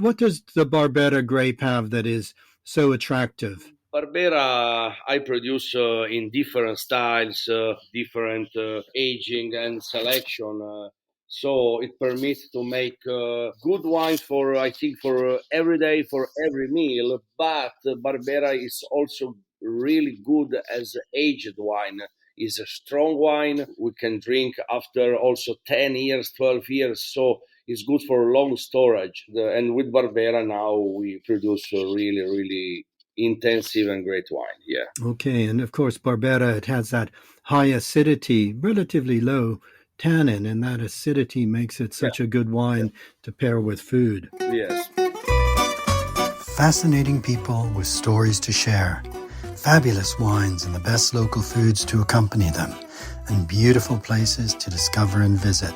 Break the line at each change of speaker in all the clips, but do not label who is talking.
What does the Barbera grape have that is so attractive?
Barbera, I produce in different styles, different aging and selection. So it permits to make good wine for, I think, for every day, for every meal. But Barbera is also really good as aged wine. Is a strong wine we can drink after also 10 years, 12 years. So it's good for long storage. And with Barbera now we produce really, really intensive and great wine. Yeah.
Okay, and of course, Barbera, it has that high acidity, relatively low tannin, and that acidity makes it
Yeah.
such a good wine to pair with food.
Yes.
Fascinating people with stories to share, fabulous wines and the best local foods to accompany them, and beautiful places to discover and visit.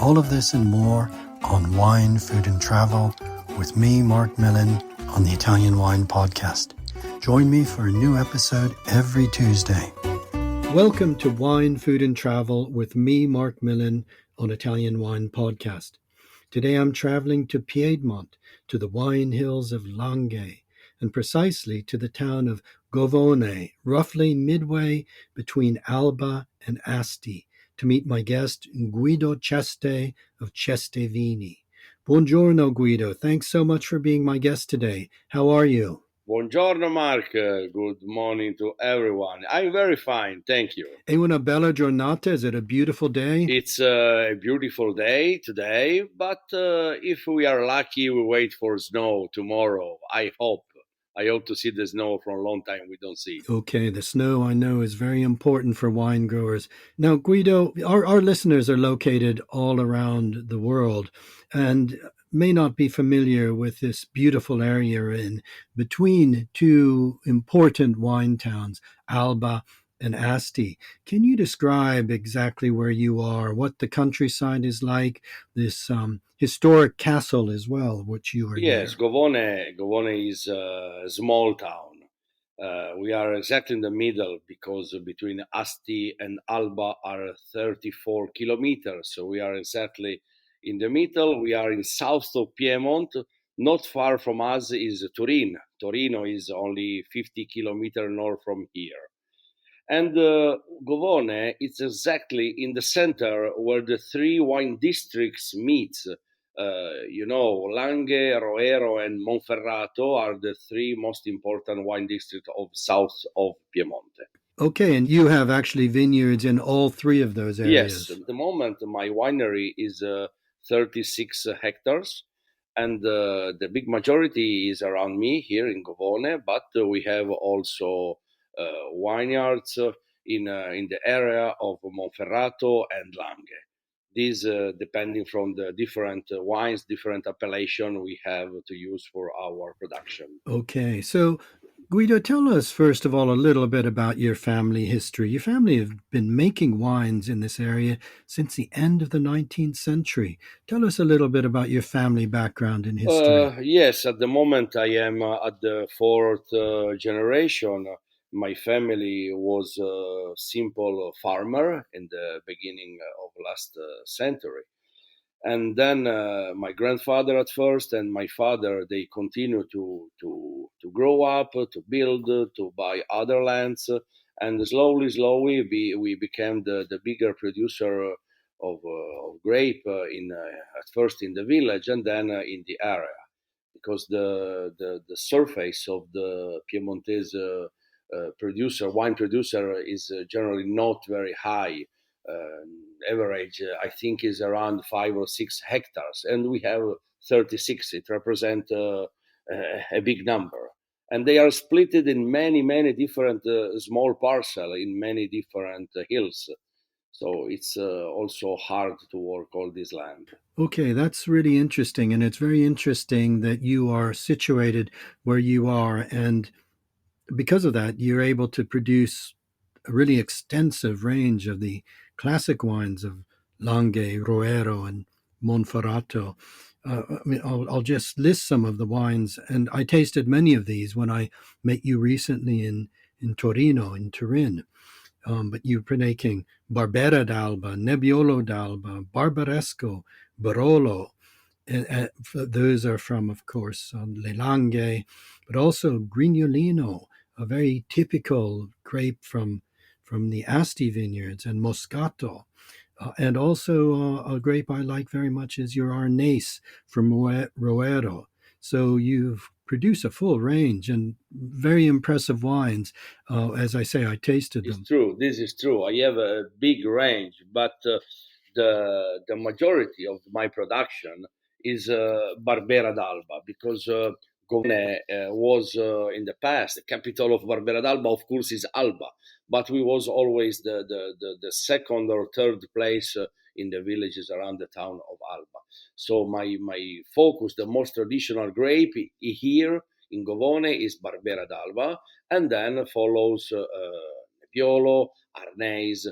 All of this and more on Wine, Food and Travel with me, Marc Millon, on the Italian Wine Podcast. Join me for a new episode every Tuesday. Welcome to Wine, Food and Travel with me, Marc Millon, on Italian Wine Podcast. Today I'm traveling to Piedmont, to the wine hills of Langhe, and precisely to the town of Govone, roughly midway between Alba and Asti, to meet my guest Guido Ceste of Ceste Vini. Buongiorno, Guido. Thanks so much for being my guest today. How are you?
Buongiorno, Mark. Good morning to everyone. I'm very fine. Thank you.
È una bella giornata. Is it a beautiful day?
It's a beautiful day today, but if we are lucky, we wait for snow tomorrow. I hope to see the snow for a long time. We don't see.
Okay, the snow I know is very important for wine growers. Now, Guido, our listeners are located all around the world and may not be familiar with this beautiful area in between two important wine towns, Alba and Asti. Can you describe exactly where you are, what the countryside is like, this historic castle as well, which you are
Yes,
near?
Govone is a small town. We are exactly in the middle because between Asti and Alba are 34 kilometers. So we are exactly in the middle. We are in south of Piedmont. Not far from us is Turin. Torino is only 50 kilometers north from here. And Govone is exactly in the center where the three wine districts meet. Langhe, Roero, and Monferrato are the three most important wine districts of south of Piemonte.
Okay, and you have actually vineyards in all three of those
Yes,
areas.
at the moment my winery is 36 hectares, and the big majority is around me here in Govone, but we have also vineyards in the area of Monferrato and Langhe. These depending from the different wines, different appellation we have to use for our production.
Okay, so Guido, tell us first of all a little bit about your family history. Your family have been making wines in this area since the end of the 19th century. Tell us a little bit about your family background and history.
Yes, at the moment I am at the fourth generation. My family was a simple farmer in the beginning of last century. And then my grandfather at first and my father, they continue to grow up, to build, to buy other lands. And slowly, we became the bigger producer of grape at first in the village and then in the area because the surface of the Piemontese wine producer is generally not very high. Average, I think, is around 5 or 6 hectares, and we have 36. It represents a big number. And they are split in many different small parcel in many different hills. So it's also hard to work all this land.
Okay, that's really interesting. And it's very interesting that you are situated where you are. And because of that, you're able to produce a really extensive range of the classic wines of Langhe, Roero, and Monferrato. I'll just list some of the wines, and I tasted many of these when I met you recently in Torino, in Turin. But you've been making Barbera d'Alba, Nebbiolo d'Alba, Barbaresco, Barolo, Those are from, of course, Le Langhe, but also Grignolino, a very typical grape from the Asti vineyards, and Moscato. And also a grape I like very much is your Arneis from Roero. So you've produced a full range and very impressive wines. As I say, I tasted
It's
them.
true. This is true. I have a big range, but the majority of my production is Barbera d'Alba because Govone was in the past the capital of Barbera d'Alba. Of course, is Alba, but we was always the second or third place in the villages around the town of Alba. So my focus, the most traditional grape here in Govone is Barbera d'Alba, and then follows Nebbiolo, Arneis.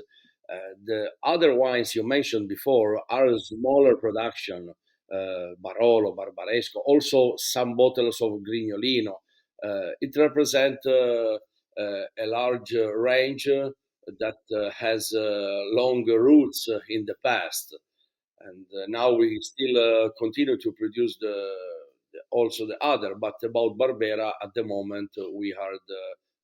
The other wines you mentioned before are smaller production, Barolo, Barbaresco, also some bottles of Grignolino. It represents a large range that has long roots in the past, and now we still continue to produce also the other. But about Barbera, at the moment, we are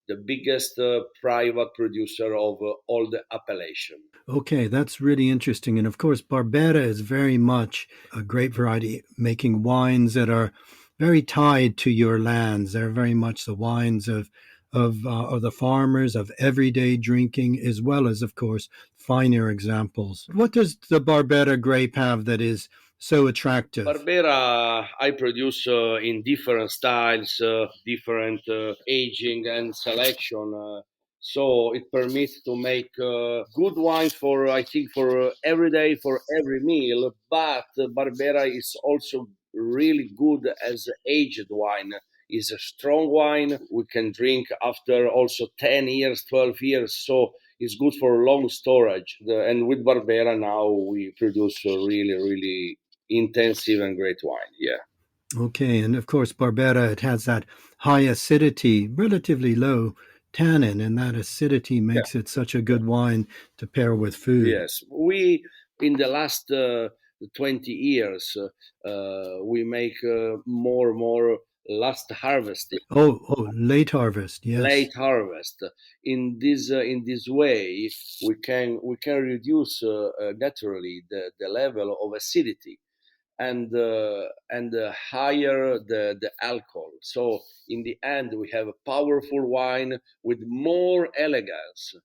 the biggest private producer of all the appellation.
Okay, that's really interesting. And of course, Barbera is very much a grape variety, making wines that are very tied to your lands. They're very much the wines of the farmers, of everyday drinking, as well as, of course, finer examples. What does the Barbera grape have that is so attractive?
Barbera, I produce in different styles, different aging and selection. So it permits to make good wines for, I think, for every day, for every meal. But Barbera is also really good as aged wine. Is a strong wine we can drink after also 10 years, 12 years. So it's good for long storage. And with Barbera now we produce really, really intensive and great wine. Yeah,
Okay, and of course, Barbera, it has that high acidity, relatively low tannin, and that acidity
yeah,
makes it such a good wine to pair with food.
yes. We in the last 20 years we make more last harvesting,
Oh, late harvest, yes.
late harvest. In this way, we can reduce naturally the level of acidity and higher the alcohol. So in the end, we have a powerful wine with more elegance.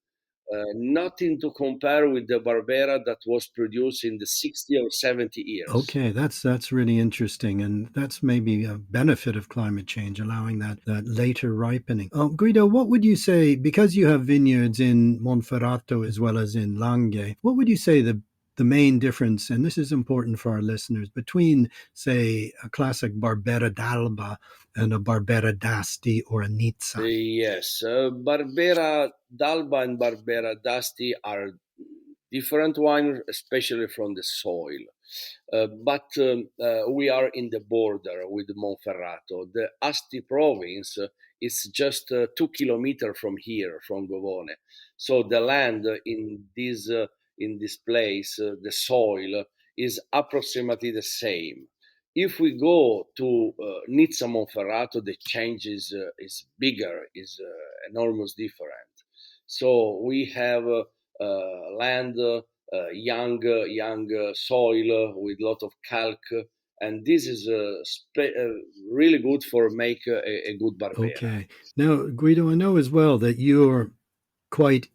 Nothing to compare with the Barbera that was produced in the 60 or 70 years.
Okay, that's really interesting, and that's maybe a benefit of climate change, allowing that later ripening. Guido, what would you say, because you have vineyards in Monferrato as well as in Langhe, what would you say the main difference, and this is important for our listeners, between, say, a classic Barbera d'Alba and a Barbera d'Asti or a Nizza?
Yes, Barbera d'Alba and Barbera d'Asti are different wines, especially from the soil. But we are in the border with Monferrato. The Asti province is just 2 kilometers from here, from Govone. So the land in this place, the soil is approximately the same. If we go to Nizza Monferrato, the change is bigger, is enormous different. So we have land, young soil with lot of calc, and this is really good for make a good Barbera.
Okay. Now, Guido, I know as well that you're quite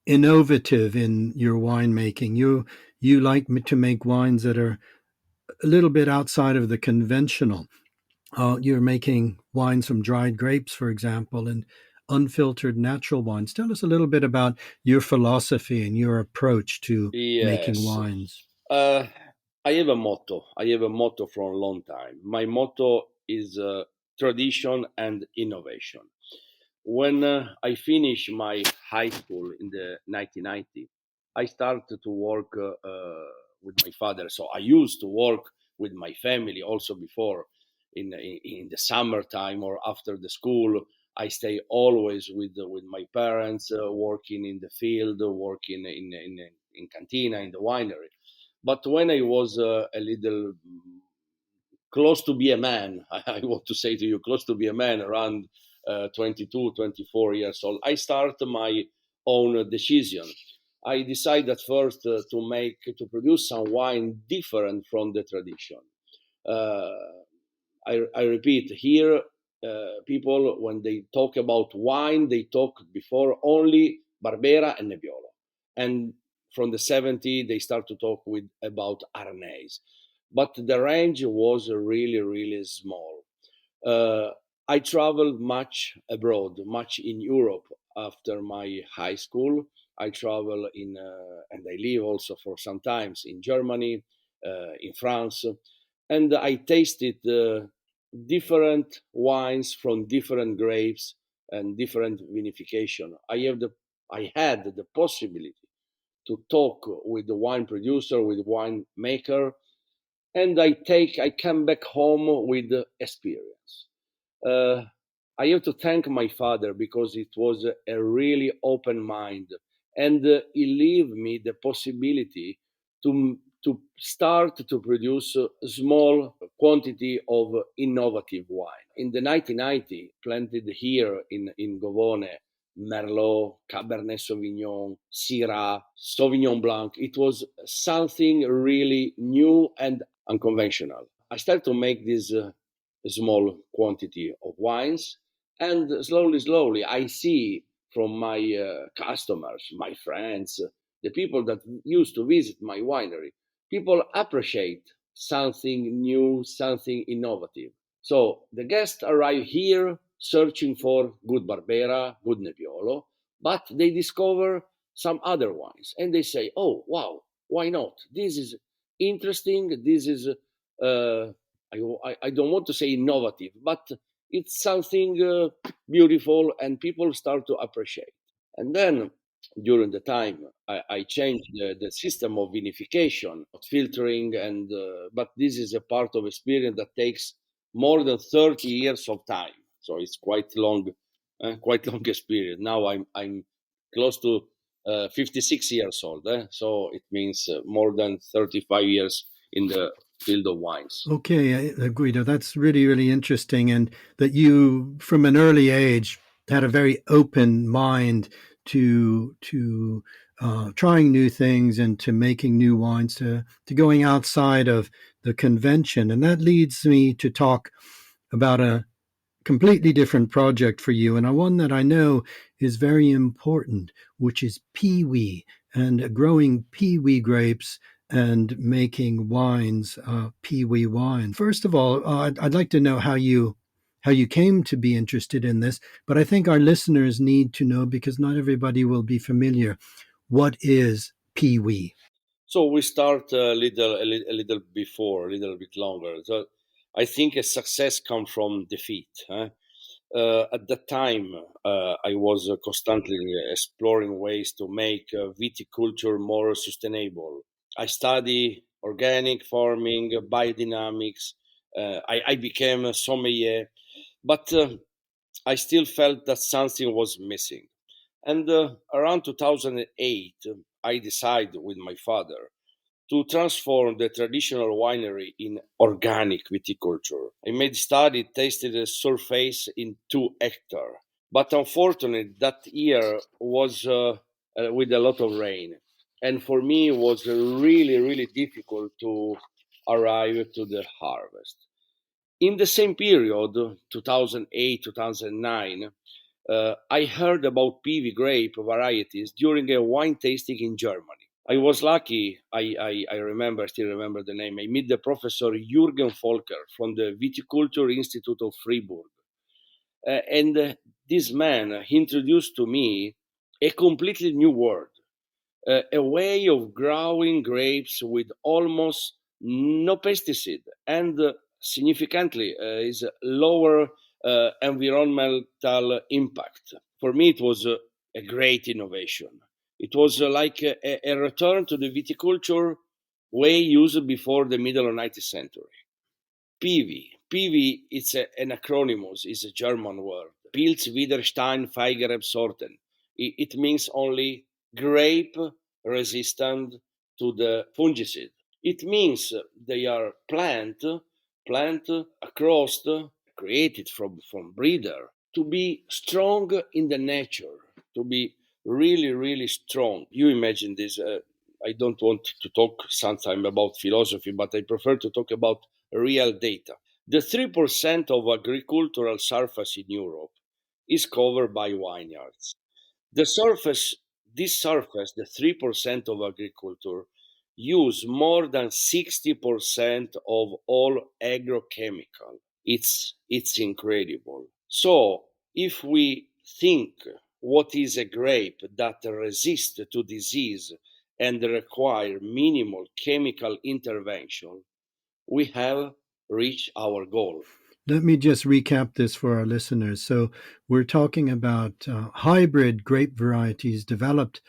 innovative in your winemaking. You like to make wines that are a little bit outside of the conventional. You're making wines from dried grapes, for example, and unfiltered natural wines. Tell us a little bit about your philosophy and your approach to making
Yes.
wines.
Uh, I have a motto. I have a motto for a long time. My motto is tradition and innovation. When I finished my high school in the 1990, I started to work with my father. So I used to work with my family also before in the summertime or after the school. I stay always with my parents, working in the field, working in cantina, in the winery. But when I was a little close to be a man. I want to say to you, close to be a man, around 22, 24 years old. I start my own decision. I decide at first to produce some wine different from the tradition. Uh, I repeat here, people when they talk about wine, they talk before only Barbera and Nebbiolo, and from the 70s they start to talk with about Arneis, but the range was really really small. Uh, I traveled much abroad, much in Europe after my high school. I travel in and I live also for some times in Germany, in France, and I tasted different wines from different grapes and different vinification. I had the possibility to talk with the wine producer, with wine maker, and I come back home with the experience. Uh, I have to thank my father because it was a really open mind, and he gave me the possibility to start to produce a small quantity of innovative wine. In the 1990, planted here in Govone, Merlot, Cabernet Sauvignon, Syrah, Sauvignon Blanc. It was something really new and unconventional. I started to make this small quantity of wines, and slowly, I see from my customers, my friends, the people that used to visit my winery, people appreciate something new, something innovative. So the guests arrive here searching for good Barbera, good Nebbiolo, but they discover some other wines and they say, "Oh, wow, why not? This is interesting. This is uh, I don't want to say innovative, but it's something beautiful, and people start to appreciate." And then during the time, I changed the system of vinification, filtering, and but this is a part of experience that takes more than 30 years of time. So it's quite long experience. Now I'm close to 56 years old, so it means more than 35 years in the field of wines.
Okay, Guido, that's really, really interesting. And that you, from an early age, had a very open mind to trying new things and to making new wines, to going outside of the convention. And that leads me to talk about a completely different project for you, and one that I know is very important, which is PIWI and growing PIWI grapes and making wines, PIWI wine. First of all, I'd like to know how you came to be interested in this, but I think our listeners need to know because not everybody will be familiar. What is PIWI?
So we start a little before, a little bit longer. So I think a success comes from defeat. Huh? At that time, I was constantly exploring ways to make viticulture more sustainable. I study organic farming, biodynamics. I became a sommelier, but I still felt that something was missing. And around 2008, I decided with my father to transform the traditional winery in organic viticulture. I made study, tasted the surface in 2 hectares. But unfortunately, that year was with a lot of rain. And for me, it was really, really difficult to arrive to the harvest. In the same period, 2008, 2009, I heard about PV grape varieties during a wine tasting in Germany. I was lucky. I still remember the name. I met the professor Jürgen Volker from the Viticulture Institute of Fribourg. And this man introduced to me a completely new world, a way of growing grapes with almost no pesticide and significantly is lower environmental impact. For me, it was a great innovation. It was like a return to the viticulture way used before the middle of 19th century. PV. PV is an acronym, is a German word. Pilz Widerstein Feigereb Sorten. It means only grape resistant to the fungicide. It means they are plant plant across, created from breeder, to be strong in the nature, to be really, really strong. You imagine this. I don't want to talk sometime about philosophy, but I prefer to talk about real data. The 3% of agricultural surface in Europe is covered by vineyards. The surface, this surface, the 3% of agriculture, use more than 60% of all agrochemical. It's incredible. So if we think what is a grape that resists to disease and require minimal chemical intervention, we have reached our goal.
Let me just recap this for our listeners. So, we're talking about hybrid grape varieties developed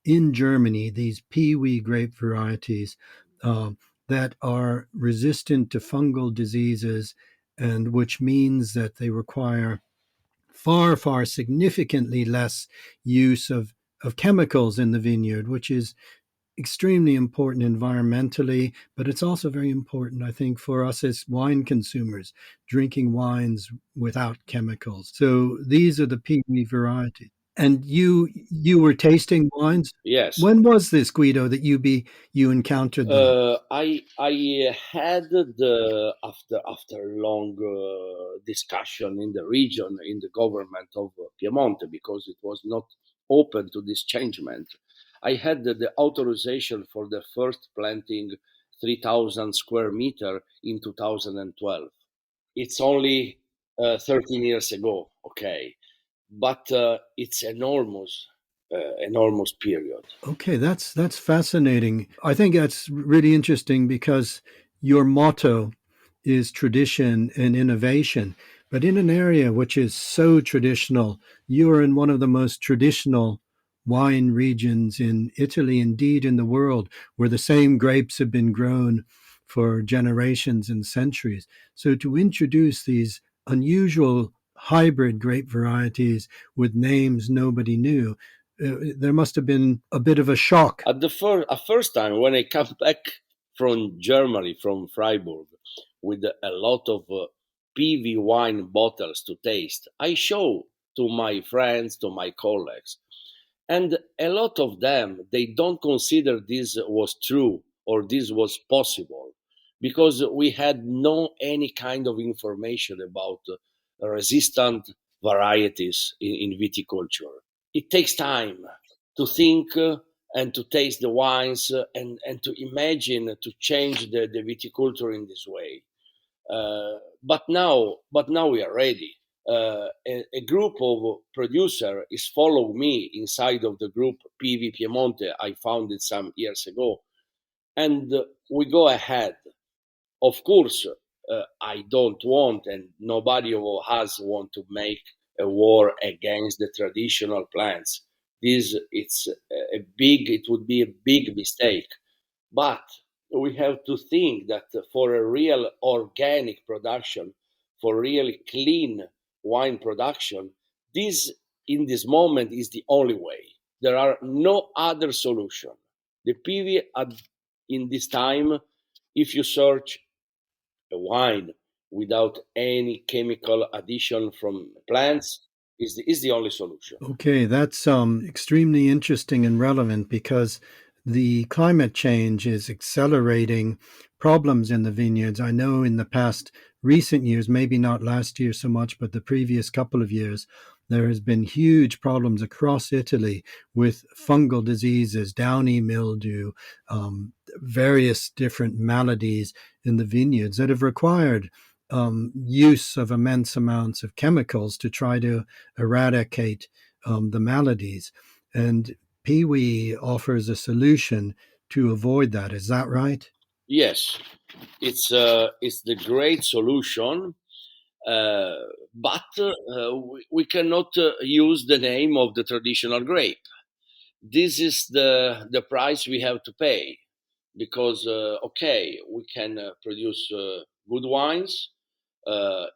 in Germany, these PIWI grape varieties uh, that are resistant to fungal diseases, and which means that they require far, far significantly less use of chemicals in the vineyard, which is extremely important environmentally, but it's also very important, I think, for us as wine consumers, drinking wines without chemicals. So these are the peaty varieties. And you were tasting wines.
Yes.
When was this, Guido, that you encountered them?
I had the after long discussion in the region, in the government of Piemonte, because it was not open to this changement. I had the authorization for the first planting 3,000 square meter in 2012. It's only 13 years ago, okay, but it's enormous period.
Okay, that's fascinating. I think that's really interesting because your motto is tradition and innovation. But in an area which is so traditional, you're in one of the most traditional wine regions in Italy, indeed in the world, where the same grapes have been grown for generations and centuries. So to introduce these unusual hybrid grape varieties with names nobody knew, there must have been a bit of a shock.
At first time when I come back from Germany, from Freiburg, with a lot of PV wine bottles to taste, I show to my friends, to my colleagues, and a lot of them, they don't consider this was true or this was possible, because we had no any kind of information about resistant varieties in viticulture. It takes time to think and to taste the wines, and to imagine to change the viticulture in this way. But now we are ready. A group of producer is follow me inside of the group PIWI Piemonte. I founded some years ago, and we go ahead. Of course, I don't want, and nobody of us want to make a war against the traditional plants. It would be a big mistake. But we have to think that for a real organic production, for really clean wine production, this in this moment is the only way. There are no other solution. The PV in this time, if you search a wine without any chemical addition from plants, is the only solution.
Okay, that's extremely interesting and relevant because the climate change is accelerating problems in the vineyards. I know in the past recent years, maybe not last year so much, but the previous couple of years, there has been huge problems across Italy with fungal diseases, downy mildew, various different maladies in the vineyards that have required use of immense amounts of chemicals to try to eradicate the maladies. And Peewee offers a solution to avoid that. Is that right?
Yes, it's the great solution, uh, but we cannot use the name of the traditional grape. This is the price we have to pay, because okay, we can produce good wines,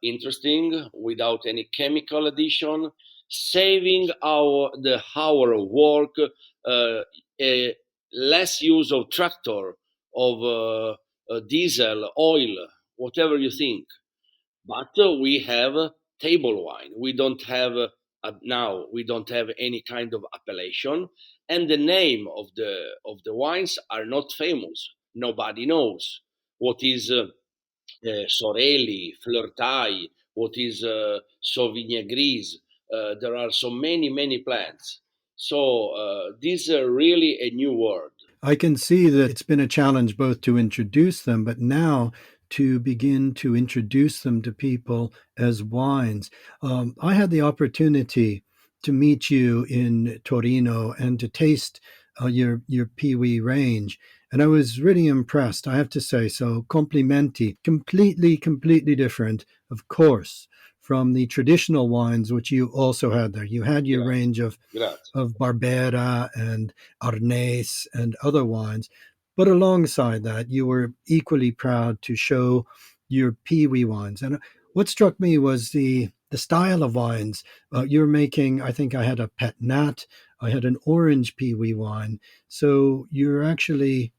interesting without any chemical addition, saving our work, a less use of tractor, of diesel, oil. whatever you think. But we have table wine. We don't have now. We don't have any kind of appellation, and the name of the wines are not famous. Nobody knows what is Sorelli, Fleurtaille, what is Sauvignon Grise. There are so many plants. So this is really a new world.
I can see that it's been a challenge both to introduce them, but now to begin to introduce them to people as wines. I had the opportunity to meet you in Torino and to taste your PIWI range. And I was really impressed, I have to say. So, complimenti, completely different, of course, from the traditional wines which you also had there. You had your
Grazie,
range
grazie.
of Barbera and Arneis and other wines. But alongside that, you were equally proud to show your PIWI wines. And what struck me was the style of wines you're making. I think I had a Pet-Nat, I had an orange PIWI wine. So you're actually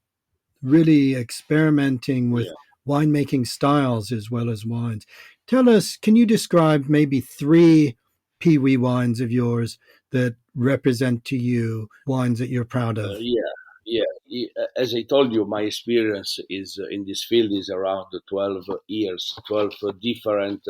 really experimenting with
Yeah.
winemaking styles as well as wines. Tell us, can you describe maybe three PIWI wines of yours that represent to you wines that you're proud of?
Yeah, yeah. As I told you, my experience is in this field is around 12 years, 12 different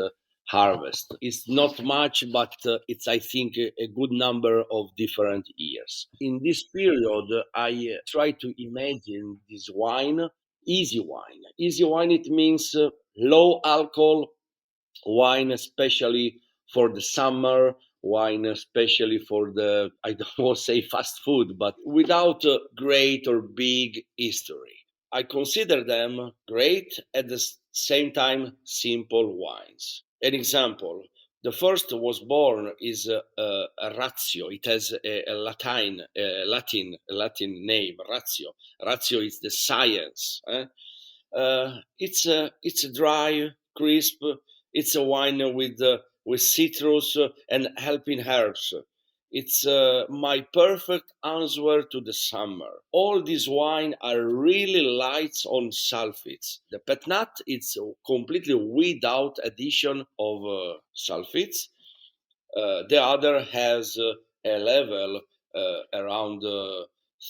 harvests. It's not much, but it's, I think, a good number of different years. In this period, I try to imagine this wine, easy wine. Easy wine, it means low alcohol, wine especially for the summer, wine especially for the, I don't want to say fast food, but without a great or big history. I consider them great at the same time simple wines. An example: the first was born is a Ratio. It has a Latin name, Ratio. Ratio is the science. It's a dry, crisp. It's a wine with citrus and helping herbs. It's my perfect answer to the summer. All these wine are really light on sulfites. The Pet-Nat it's completely without addition of sulfites. The other has a level around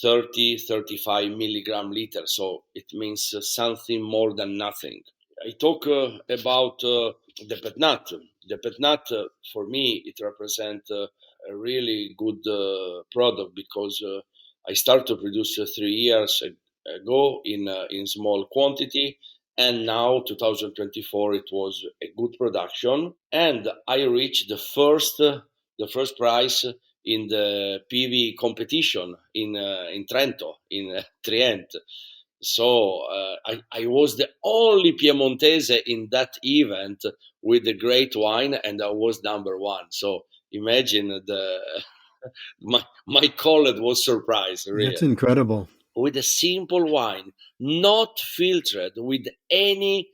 30, 35 milligram liter, so it means something more than nothing. I talk about the Pet-Nat. The Pet-Nat, for me, it represents a really good product because I started to produce 3 years ago in small quantity, and now 2024 it was a good production, and I reached the first prize in the PV competition in Trento, in Trient. So I was the only Piemontese in that event with the great wine, and I was number one. So imagine the my colleague was surprised,
That's
really,
incredible.
with a simple wine, not filtered with any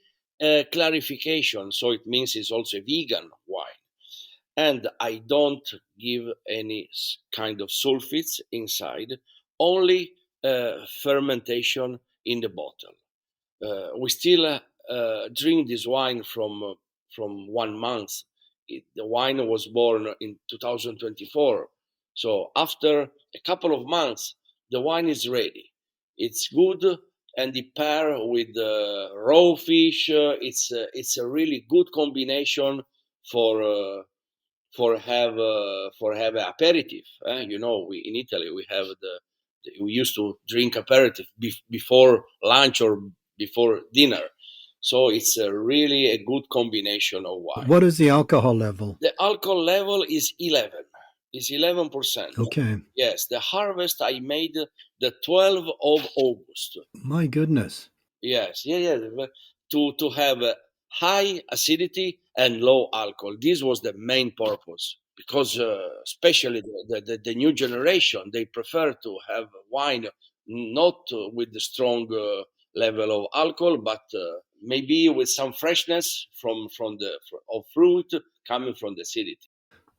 clarification. So it means it's also a vegan wine, and I don't give any kind of sulfites inside, only fermentation in the bottle. We still drink this wine from 1 month. The wine was born in 2024, so after a couple of months, the wine is ready. It's good, and the pair with raw fish, it's a really good combination for for have a aperitif. You know, we in Italy we have we used to drink aperitif before lunch or before dinner. So it's really a good combination of wine.
What is the alcohol level?
The alcohol level is 11. Is 11%.
Okay.
Yes, the harvest I made the 12th of August.
My goodness.
Yes, yeah. To have high acidity and low alcohol. This was the main purpose because, especially the new generation, they prefer to have wine not with the strong level of alcohol, but maybe with some freshness from the of fruit coming from the acidity.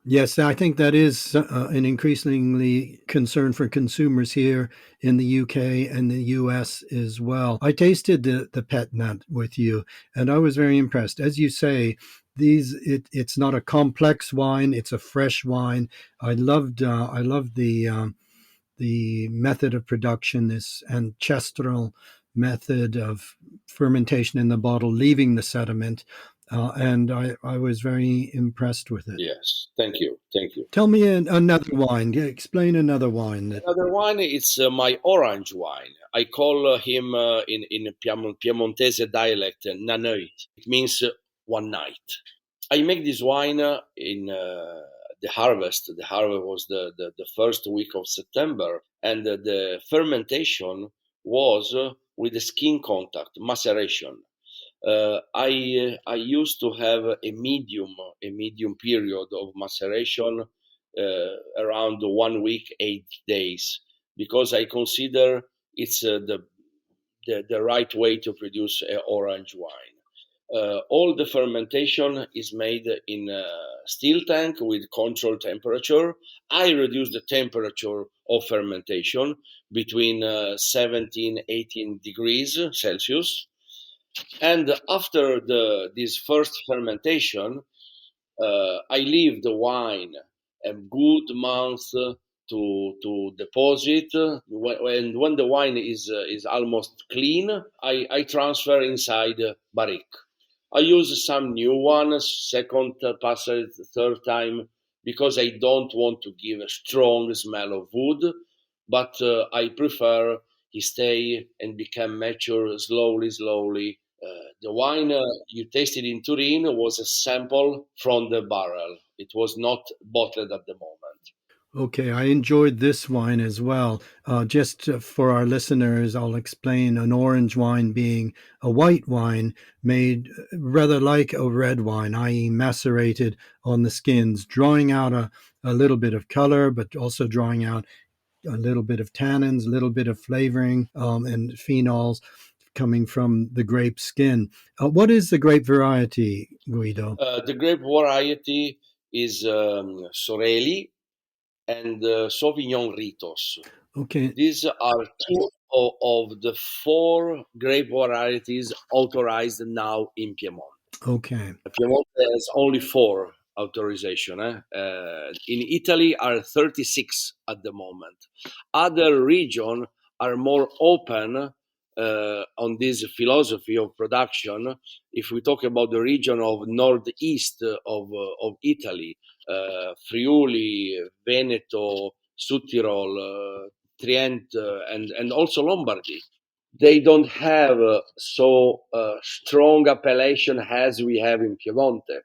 Yes, I think that is an increasingly concern for consumers here in the UK and the US as well. I tasted the Pet-Nat with you, and I was very impressed. As you say, it's not a complex wine; it's a fresh wine. I loved the method of production, this ancestral method of fermentation in the bottle, leaving the sediment, and I was very impressed with it.
Yes, thank you, thank you.
Tell me another wine. Yeah, explain another wine that.
Another wine is my orange wine. I call him in Piemontese dialect Naneuit. It means one night. I make this wine in the harvest. The harvest was the first week of September, and the fermentation was with the skin contact, maceration. I used to have a medium period of maceration around 1 week, 8 days, because I consider it's the right way to produce orange wine. All the fermentation is made in a steel tank with controlled temperature. I reduce the temperature of fermentation between 17, 18 degrees Celsius. And after this first fermentation, I leave the wine a good month to deposit. When the wine is almost clean, I transfer inside barrique. I use some new ones, second passage, third time, because I don't want to give a strong smell of wood, but I prefer he stay and become mature slowly, slowly. The wine you tasted in Turin was a sample from the barrel. It was not bottled at the moment.
Okay, I enjoyed this wine as well. Just for our listeners, I'll explain an orange wine being a white wine made rather like a red wine, i.e., macerated on the skins, drawing out a little bit of color, but also drawing out a little bit of tannins, a little bit of flavoring, and phenols coming from the grape skin. What is the grape variety, Guido?
The grape variety is Sorelli and Sauvignon Ritos.
Okay,
These are two of the four grape varieties authorized now in Piedmont.
okay,
Piemonte has only four authorization. In Italy are 36 at the moment. Other regions are more open on this philosophy of production. If we talk about the region of northeast of Italy, Friuli, Veneto, Südtirol, Trient, and also Lombardy, they don't have so strong appellation as we have in Piemonte.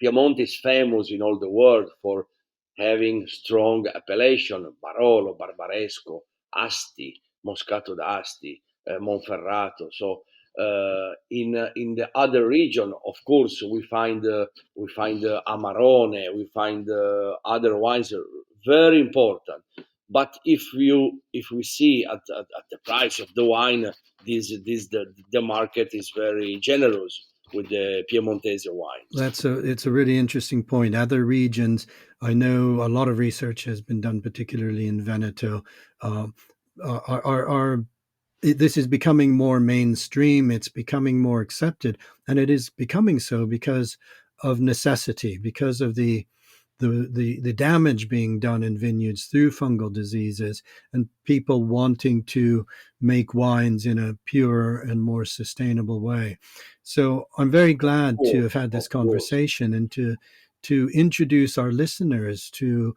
Piemonte is famous in all the world for having strong appellation: Barolo, Barbaresco, Asti, Moscato d'Asti, Monferrato. So in the other region, of course, we find Amarone, we find other wines very important. But if we see at the price of the wine, the market is very generous with the Piemontese wines.
it's a really interesting point. Other regions, I know a lot of research has been done, particularly in Veneto. Uh, are this is becoming more mainstream. It's becoming more accepted, and it is becoming so because of necessity, because of the damage being done in vineyards through fungal diseases, and people wanting to make wines in a purer and more sustainable way. So I'm very glad to have had
Of
this
course.
conversation and to introduce our listeners to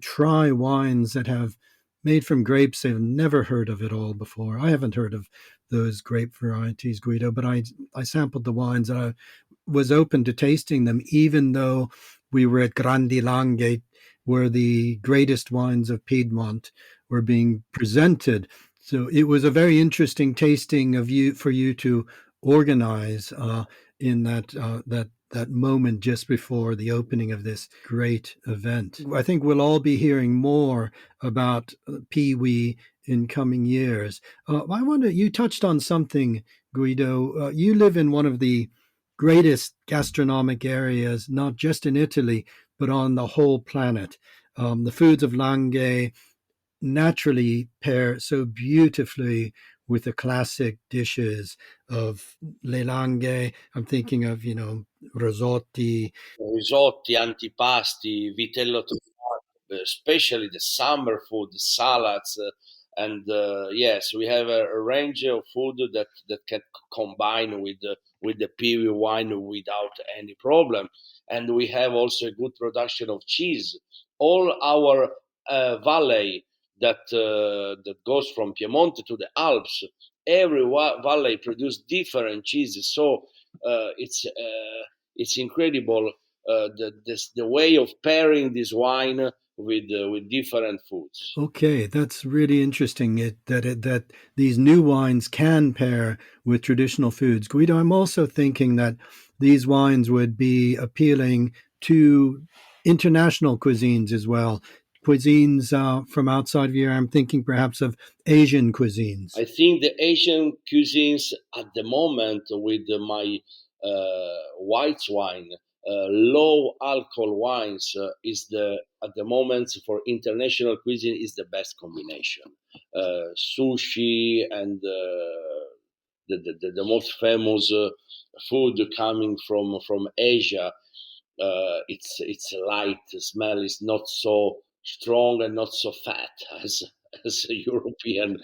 try wines that have made from grapes they've never heard of at all before. I haven't heard of those grape varieties, Guido, but I sampled the wines and I was open to tasting them, even though we were at Grandi Langhe, where the greatest wines of Piedmont were being presented. So it was a very interesting tasting of you for you to organize in that moment just before the opening of this great event. I think we'll all be hearing more about PIWI in coming years. I wonder, you touched on something, Guido. You live in one of the greatest gastronomic areas, not just in Italy, but on the whole planet. The foods of Langhe naturally pair so beautifully with the classic dishes of Le Langhe. I'm thinking of, risotti.
Risotti, antipasti, vitello tomato, especially the summer food, the salads, and yes, we have a range of food that can combine with the PIWI wine without any problem. And we have also a good production of cheese. All our valley that goes from Piemonte to the Alps, every valley produce different cheeses. So it's incredible the way of pairing this wine with different foods.
Okay, that's really interesting. That these new wines can pair with traditional foods. Guido, I'm also thinking that these wines would be appealing to international cuisines as well. Cuisines from outside of here. I'm thinking perhaps of Asian cuisines.
I think the Asian cuisines at the moment with my white wine, low alcohol wines is the at the moment for international cuisine is the best combination. Sushi and the most famous food coming from Asia. It's light. The smell is not so strong and not so fat as European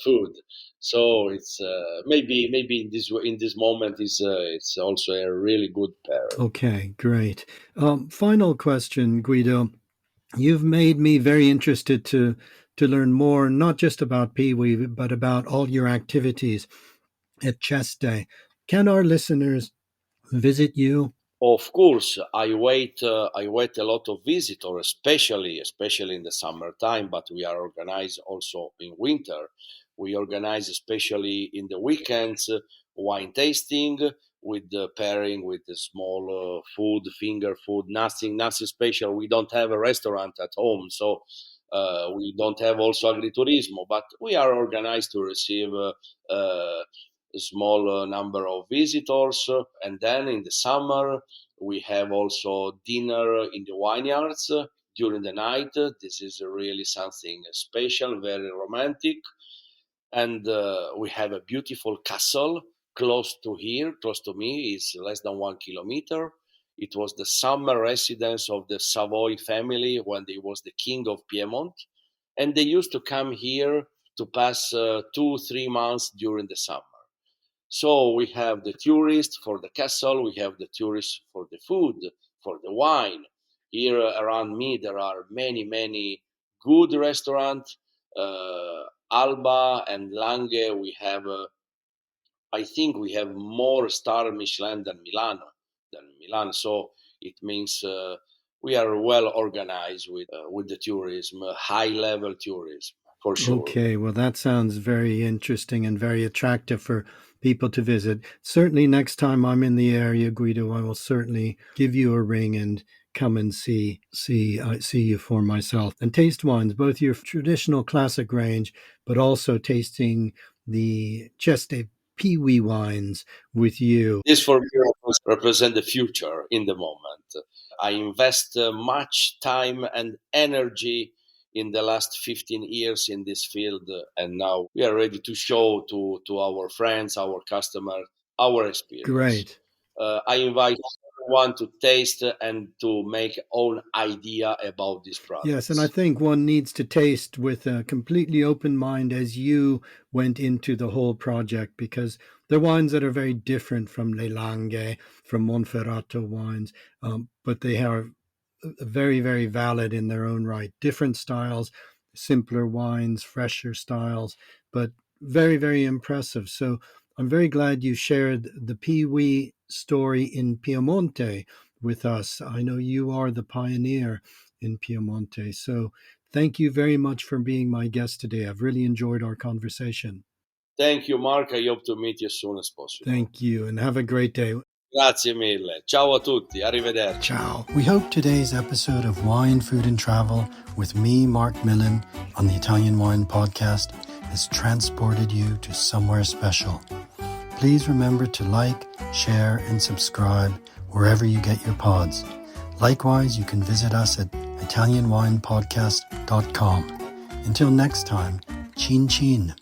food. So it's maybe in this moment is it's also a really good pair.
Okay, great. Final question, Guido. You've made me very interested to learn more, not just about Peewee, but about all your activities at Ceste. Can our listeners visit you?
Of course, I wait a lot of visitors, especially in the summertime. But we are organized also in winter. We organize especially in the weekends wine tasting with the pairing with the small food, finger food, nothing special. We don't have a restaurant at home, so we don't have also agriturismo. But we are organized to receive. A small number of visitors, and then in the summer we have also dinner in the vineyards during the night. This is really something special, very romantic. And we have a beautiful castle close to here, close to me, is less than 1 kilometer. It was the summer residence of the Savoy family when they was the king of Piedmont, and they used to come here to pass 2-3 months during the summer. So we have the tourists for the castle, we have the tourists for the food, for the wine. Here around me, there are many good restaurants. Alba and Lange, we have, I think we have more star Michelin than Milan. So it means we are well organized with the tourism, high level tourism for sure.
Okay, well, that sounds very interesting and very attractive for people to visit. Certainly, next time I'm in the area, Guido, I will certainly give you a ring and come and see you for myself and taste wines, both your traditional classic range, but also tasting the Ceste Peewee wines with you.
This for me represent the future in the moment. I invest much time and energy in the last 15 years in this field, and now we are ready to show to our friends, our customers, our experience.
Great.
I invite everyone to taste and to make own idea about this product.
Yes, and I think one needs to taste with a completely open mind as you went into the whole project, because they're wines that are very different from Le Langhe, from Monferrato wines, but they are very, very valid in their own right. Different styles, simpler wines, fresher styles, but very, very impressive. So I'm very glad you shared the Peewee story in Piemonte with us. I know you are the pioneer in Piemonte. So thank you very much for being my guest today. I've really enjoyed our conversation.
Thank you, Mark. I hope to meet you as soon as possible.
Thank you, and have a great day.
Grazie mille. Ciao a tutti. Arrivederci.
Ciao. We hope today's episode of Wine, Food and Travel with me, Marc Millon, on the Italian Wine Podcast has transported you to somewhere special. Please remember to like, share, and subscribe wherever you get your pods. Likewise, you can visit us at ItalianWinePodcast.com. Until next time, chin chin.